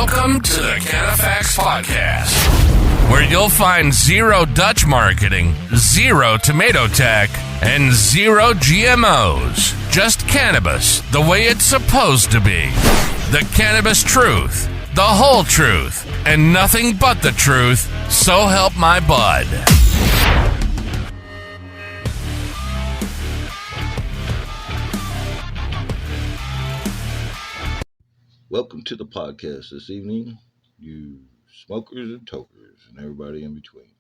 Welcome to the Cannafacts Podcast, where you'll find zero Dutch marketing, zero tomato tech, and zero GMOs. Just cannabis, the way it's supposed to be. The cannabis truth, the whole truth, and nothing but the truth, so help my bud. Welcome to the podcast this evening, you smokers and tokers and everybody in between.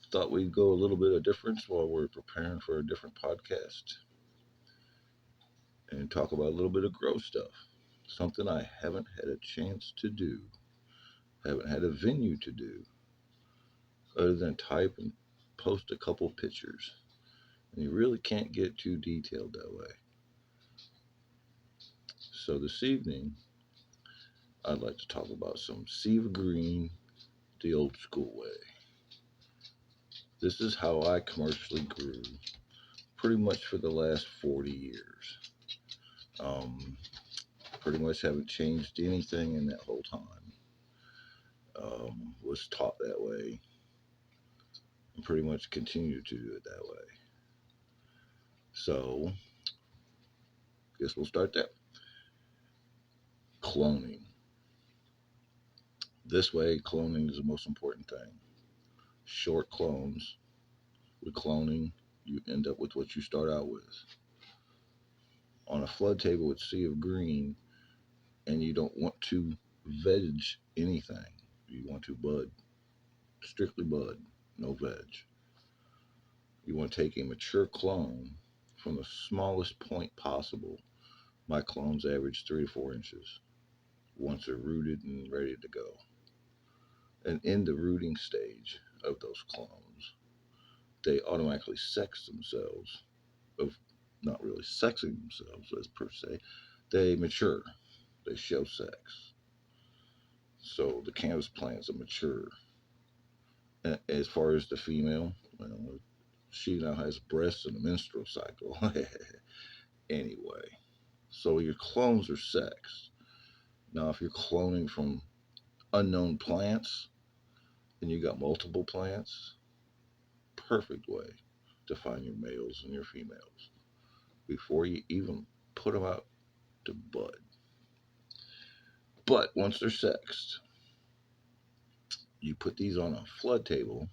Thought we'd go a little bit of difference while we're preparing for a different podcast and talk about a little bit of grow stuff. Something I haven't had a chance to do, haven't had a venue to do, other than type and post a couple pictures. And you really can't get too detailed that way. So this evening, I'd like to talk about some Sea of Green the old school way. This is how I commercially grew pretty much for the last 40 years. Pretty much haven't changed anything in that whole time. Was taught that way and pretty much continue to do it that way. So, guess we'll start there. Cloning. This way, cloning is the most important thing. Short clones. With cloning, you end up with what you start out with. On a flood table with Sea of Green, and you don't want to veg anything. You want to bud. Strictly bud, no veg. You want to take a mature clone from the smallest point possible. My clones average 3 to 4 inches once they're rooted and ready to go. And in the rooting stage of those clones, they automatically sex themselves, of not really sexing themselves as per se. They mature, they show sex. So the cannabis plants are mature. And as far as the female, she now has breasts and a menstrual cycle. Anyway, so your clones are sexed. Now, if you're cloning from unknown plants and you got multiple plants, perfect way to find your males and your females before you even put them out to bud. But once they're sexed, you put these on a flood table,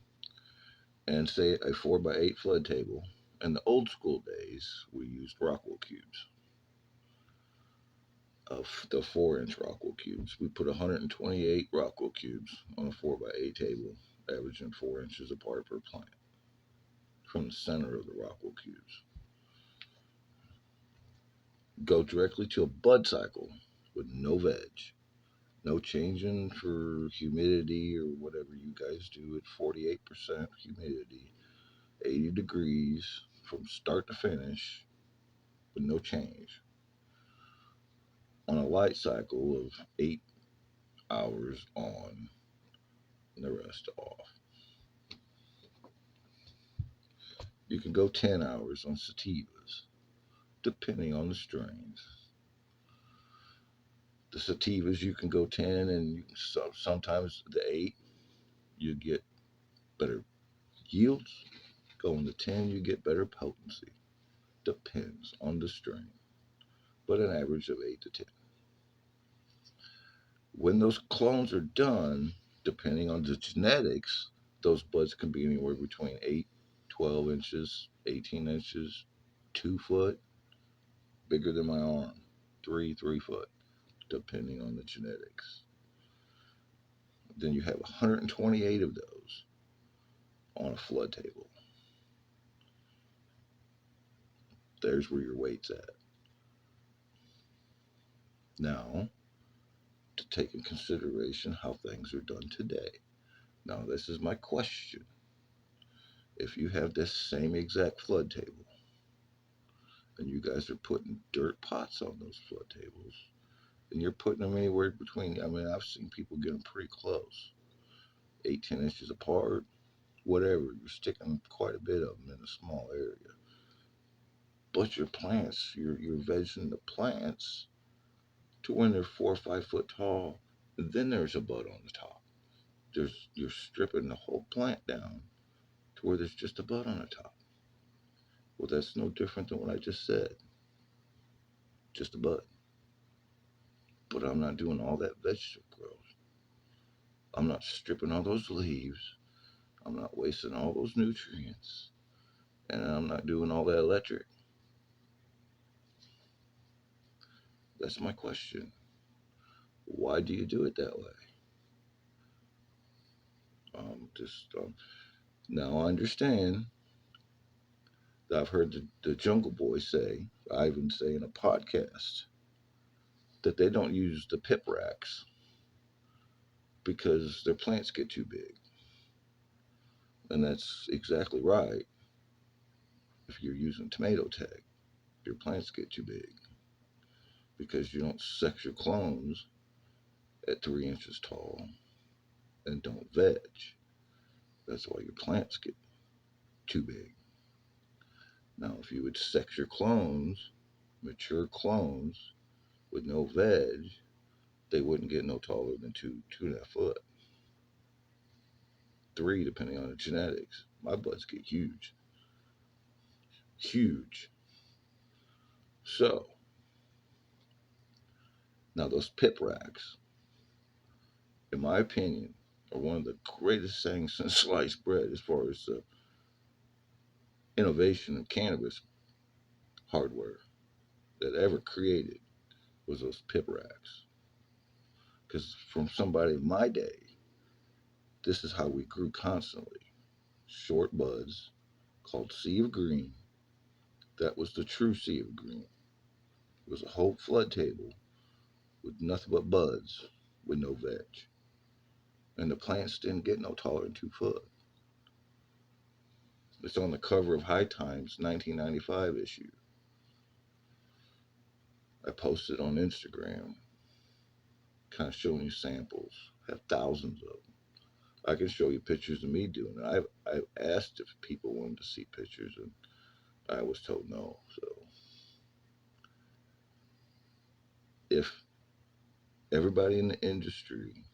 and say a 4x8 flood table. In the old school days, we used Rockwell cubes. Of the 4-inch Rockwell cubes, we put 128 Rockwell cubes on a 4x8 table, averaging 4 inches apart per plant from the center of the Rockwell cubes. Go directly to a bud cycle with no veg, no changing for humidity or whatever you guys do at 48% humidity, 80 degrees from start to finish with no change. On a light cycle of 8 hours on and the rest off. You can go 10 hours on sativas, depending on the strains. The sativas, you can go 10, and sometimes the 8, you get better yields. Going to 10, you get better potency. Depends on the strain, but an average of 8 to 10. When those clones are done, depending on the genetics, those buds can be anywhere between 8, 12 inches, 18 inches, 2 foot, bigger than my arm, 3 foot, depending on the genetics. Then you have 128 of those on a flood table. There's where your weight's at. Now, to take in consideration how things are done today. Now, this is my question. If you have this same exact flood table, and you guys are putting dirt pots on those flood tables, and you're putting them anywhere between, I've seen people get them pretty close, 18 inches apart, whatever, you're sticking quite a bit of them in a small area. But your plants, you're vegging the plants to when they're 4 or 5 foot tall. And then there's a bud on the top. You're stripping the whole plant down to where there's just a bud on the top. Well, that's no different than what I just said. Just a bud. But I'm not doing all that vegetable growth. I'm not stripping all those leaves. I'm not wasting all those nutrients. And I'm not doing all that electric. That's my question. Why do you do it that way? Now I understand that I've heard the Jungle Boy say, I even say in a podcast, that they don't use the pip racks because their plants get too big. And that's exactly right. If you're using tomato tech, your plants get too big because you don't sex your clones at 3 inches tall and don't veg. That's why your plants get too big. Now, if you would sex your clones, mature clones, with no veg, they wouldn't get no taller than 2.5 foot. 3, depending on the genetics. My buds get huge. Huge. So, now those pip racks, in my opinion, are one of the greatest things since sliced bread as far as the innovation of cannabis hardware that ever created was those pip racks. Because from somebody in my day, this is how we grew constantly. Short buds called Sea of Green. That was the true Sea of Green. It was a whole flood table with nothing but buds with no veg. And the plants didn't get no taller than 2 foot. It's on the cover of High Times 1995 issue. I posted on Instagram, kind of showing you samples. I have thousands of them. I can show you pictures of me doing it. I've asked if people wanted to see pictures, and I was told no. So if everybody in the industry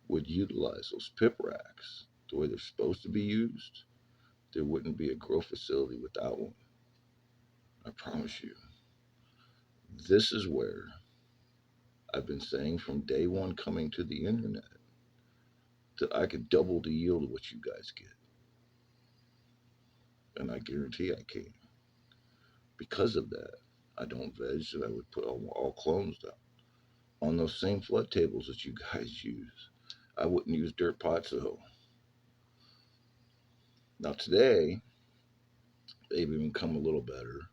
would utilize those pip racks the way they're supposed to be used, there wouldn't be a grow facility without one. I promise you. This is where I've been saying from day one coming to the internet that I could double the yield of what you guys get. And I guarantee I can. Because of that, I don't veg, and I would put all clones down. On those same flood tables that you guys use, I wouldn't use dirt pots though. Now today, they've even come a little better.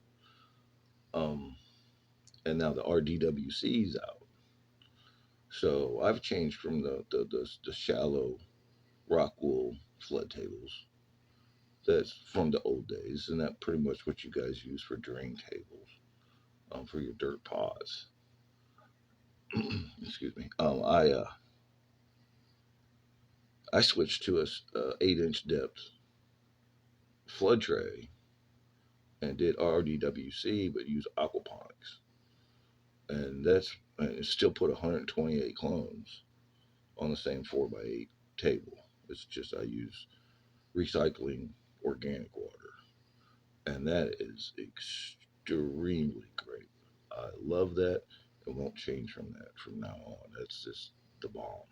And now the RDWC is out. So I've changed from the shallow rock wool flood tables. That's from the old days, and that's pretty much what you guys use for drain tables, for your dirt pots. Excuse me. I switched to a 8-inch depth flood tray and did RDWC, but use aquaponics, and it still put 128 clones on the same 4x8 table. It's just I use recycling organic water, and that is extremely great. I love that. It won't change from that from now on. That's just the bomb.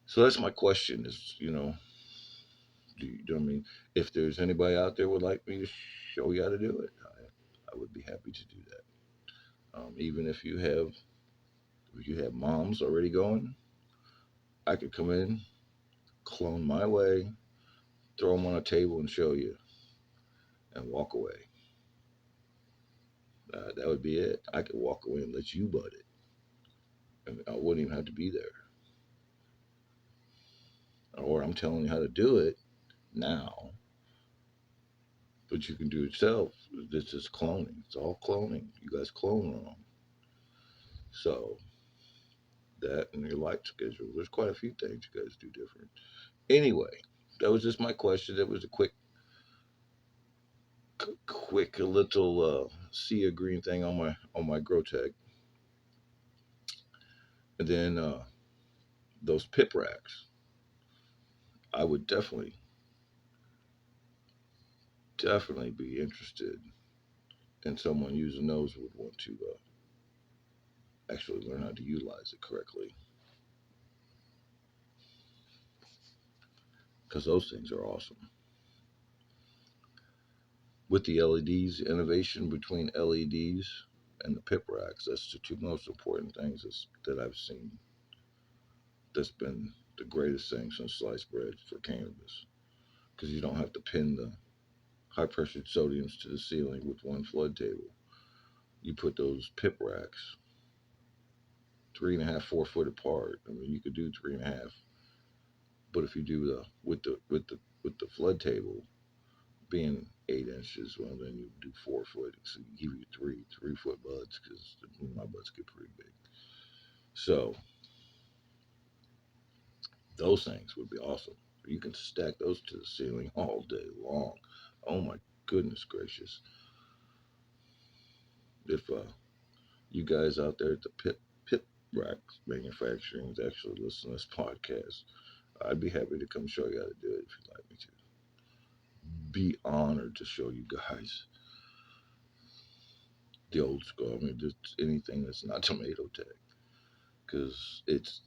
So that's my question: is I mean, if there's anybody out there would like me to show you how to do it, I would be happy to do that. Even if you have moms already going, I could come in, clone my way, throw them on a table and show you, and walk away. That would be it. I could walk away and let you bud it. And I wouldn't even have to be there. Or I'm telling you how to do it now, but you can do it yourself. This is cloning. It's all cloning. You guys clone wrong. So that and your life schedule. There's quite a few things you guys do different. Anyway, that was just my question. That was a quick quick little sea of green thing on my grow tech, and then those pip racks. I would definitely be interested in someone using those would want to actually learn how to utilize it correctly, because those things are awesome. With the LEDs, innovation between LEDs and the pip racks, that's the two most important things that I've seen. That's been the greatest thing since sliced bread for cannabis, because you don't have to pin the high pressured sodiums to the ceiling with one flood table. You put those pip racks 3.5, 4 foot apart. I mean, you could do 3.5, but if you do the with the flood table being 8 inches, well, then you do 4 foot. So you give you 3 foot buds, because my buds get pretty big. So those things would be awesome. You can stack those to the ceiling all day long. Oh my goodness gracious! If you guys out there at the pip rack manufacturing actually listen to this podcast, I'd be happy to come show you how to do it if you'd like me to. Be honored to show you guys the old school. I mean, just anything that's not tomato tech, because it's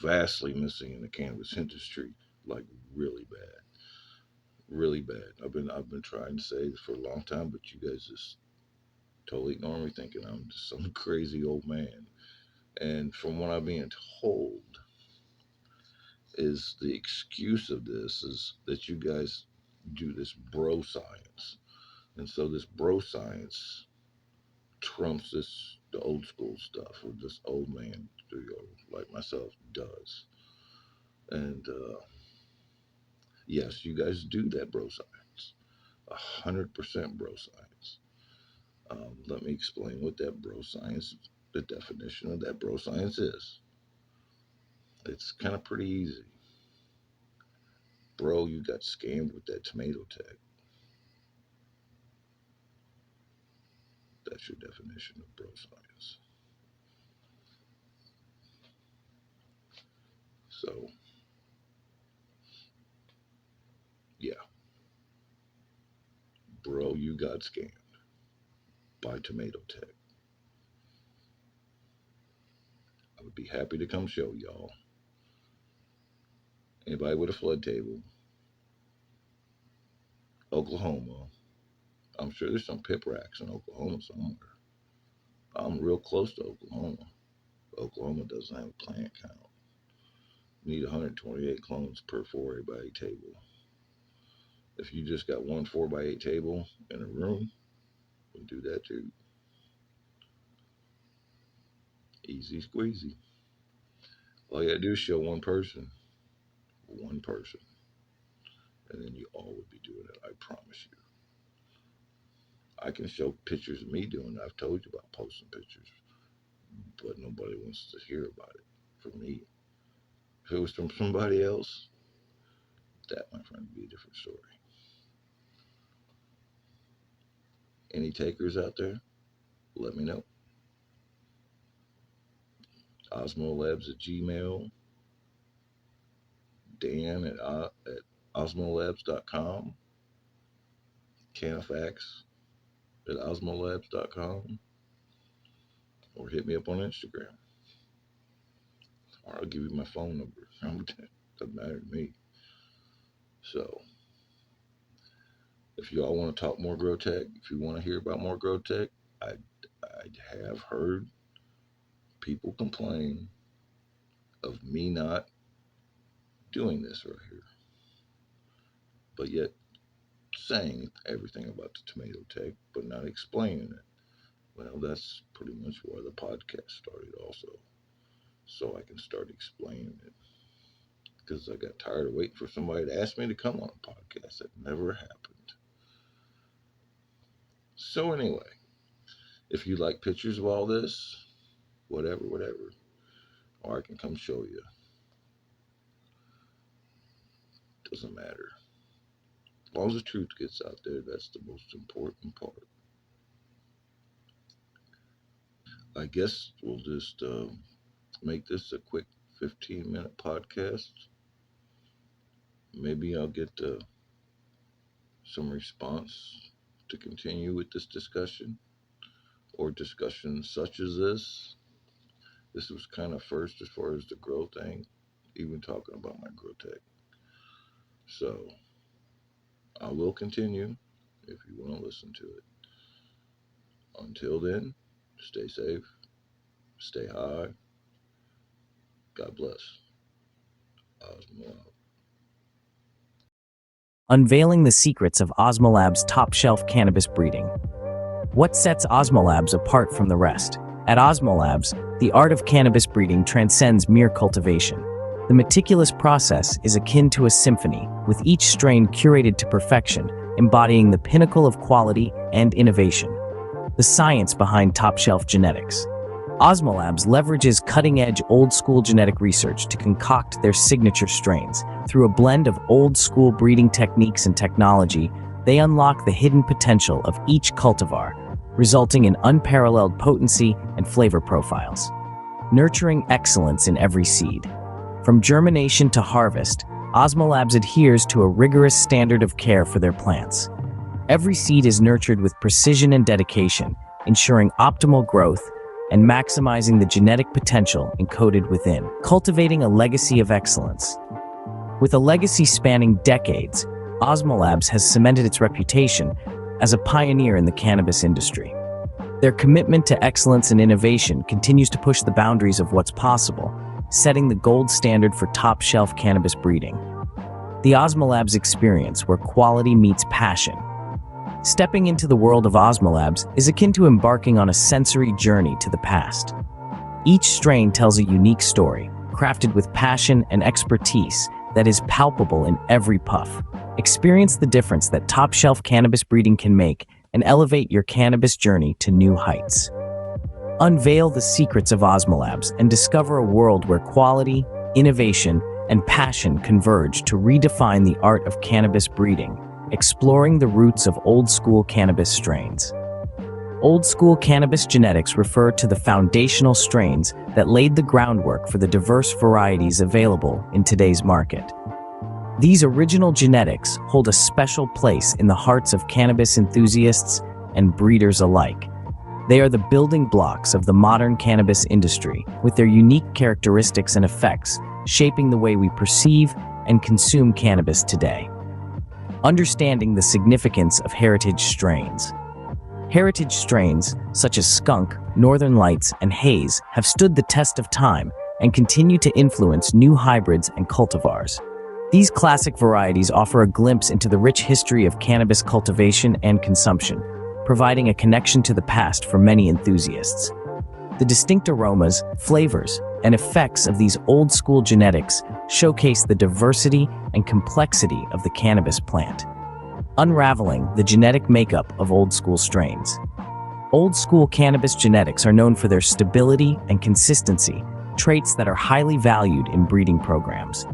vastly missing in the cannabis industry, like really bad, really bad. I've been trying to say this for a long time, but you guys just totally ignore me, thinking I'm just some crazy old man. And from what I'm being told, is the excuse of this is that you guys do this bro science, and so this bro science trumps the old school stuff, or this old man, like myself, does. And yes, you guys do that bro science, 100% bro science. Let me explain what that bro science, the definition of that bro science is. It's kind of pretty easy. Bro, you got scammed with that tomato tech. That's your definition of bro science. So, yeah, bro, you got scammed by tomato tech. I would be happy to come show y'all. Anybody with a flood table, Oklahoma. I'm sure there's some pip racks in Oklahoma somewhere. I'm real close to Oklahoma. Oklahoma doesn't have a plant count. You need 128 clones per 4 by 8 table. If you just got one 4 by 8 table in a room, we'll do that too. Easy squeezy. All you gotta do is show one person, and then you all would be doing it. I promise you. I can show pictures of me doing it. I've told you about posting pictures, but nobody wants to hear about it from me. If it was from somebody else, that, my friend, would be a different story. Any takers out there? Let me know. Osmolabs at Gmail, Dan at osmolabs.com, Cannafacts at osmolabs.com, or hit me up on Instagram. Or I'll give you my phone number. Doesn't matter to me. So, if y'all want to talk more grow tech, if you want to hear about more grow tech, I have heard people complain of me not doing this right here, but yet saying everything about the tomato tech, but not explaining it. Well, that's pretty much why the podcast started also, so I can start explaining it. Because I got tired of waiting for somebody to ask me to come on a podcast. That never happened. So anyway, if you like pictures of all this, whatever, or I can come show you. Doesn't matter. As long as the truth gets out there, that's the most important part. I guess we'll just make this a quick 15-minute podcast. Maybe I'll get some response to continue with this discussion or discussions such as this. This was kind of first as far as the grow thing, even talking about my grow tech. So I will continue if you want to listen to it. Until then, stay safe, stay high. God bless. Osmo out. Unveiling the secrets of Osmolab's top-shelf cannabis breeding. What sets Osmolabs apart from the rest? At Osmolabs, the art of cannabis breeding transcends mere cultivation. The meticulous process is akin to a symphony, with each strain curated to perfection, embodying the pinnacle of quality and innovation. The science behind top-shelf genetics. Osmolabs leverages cutting-edge old-school genetic research to concoct their signature strains. Through a blend of old-school breeding techniques and technology, they unlock the hidden potential of each cultivar, resulting in unparalleled potency and flavor profiles. Nurturing excellence in every seed. From germination to harvest, Osmolabs adheres to a rigorous standard of care for their plants. Every seed is nurtured with precision and dedication, ensuring optimal growth and maximizing the genetic potential encoded within, cultivating a legacy of excellence. With a legacy spanning decades, Osmolabs has cemented its reputation as a pioneer in the cannabis industry. Their commitment to excellence and innovation continues to push the boundaries of what's possible, setting the gold standard for top-shelf cannabis breeding. The Osmolabs experience, where quality meets passion. Stepping into the world of Osmolabs is akin to embarking on a sensory journey to the past. Each strain tells a unique story, crafted with passion and expertise that is palpable in every puff. Experience the difference that top-shelf cannabis breeding can make and elevate your cannabis journey to new heights. Unveil the secrets of Osmolabs and discover a world where quality, innovation, and passion converge to redefine the art of cannabis breeding, exploring the roots of old-school cannabis strains. Old-school cannabis genetics refer to the foundational strains that laid the groundwork for the diverse varieties available in today's market. These original genetics hold a special place in the hearts of cannabis enthusiasts and breeders alike. They are the building blocks of the modern cannabis industry, with their unique characteristics and effects shaping the way we perceive and consume cannabis today. Understanding the significance of heritage strains. Heritage strains, such as Skunk, Northern Lights, and Haze, have stood the test of time and continue to influence new hybrids and cultivars. These classic varieties offer a glimpse into the rich history of cannabis cultivation and consumption, providing a connection to the past for many enthusiasts. The distinct aromas, flavors, and effects of these old-school genetics showcase the diversity and complexity of the cannabis plant. Unraveling the genetic makeup of old-school strains. Old-school cannabis genetics are known for their stability and consistency, traits that are highly valued in breeding programs.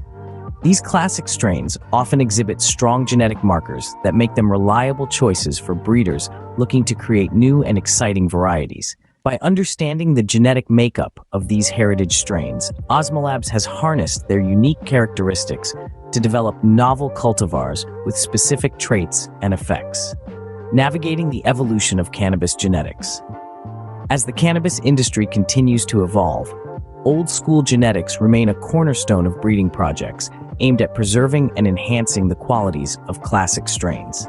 These classic strains often exhibit strong genetic markers that make them reliable choices for breeders looking to create new and exciting varieties. By understanding the genetic makeup of these heritage strains, Osmolabs has harnessed their unique characteristics to develop novel cultivars with specific traits and effects. Navigating the evolution of cannabis genetics. As the cannabis industry continues to evolve, old-school genetics remain a cornerstone of breeding projects aimed at preserving and enhancing the qualities of classic strains.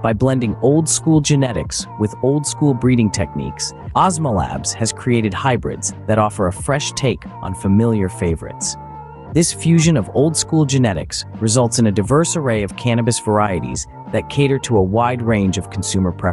By blending old-school genetics with old-school breeding techniques, Osmolabs has created hybrids that offer a fresh take on familiar favorites. This fusion of old-school genetics results in a diverse array of cannabis varieties that cater to a wide range of consumer preferences.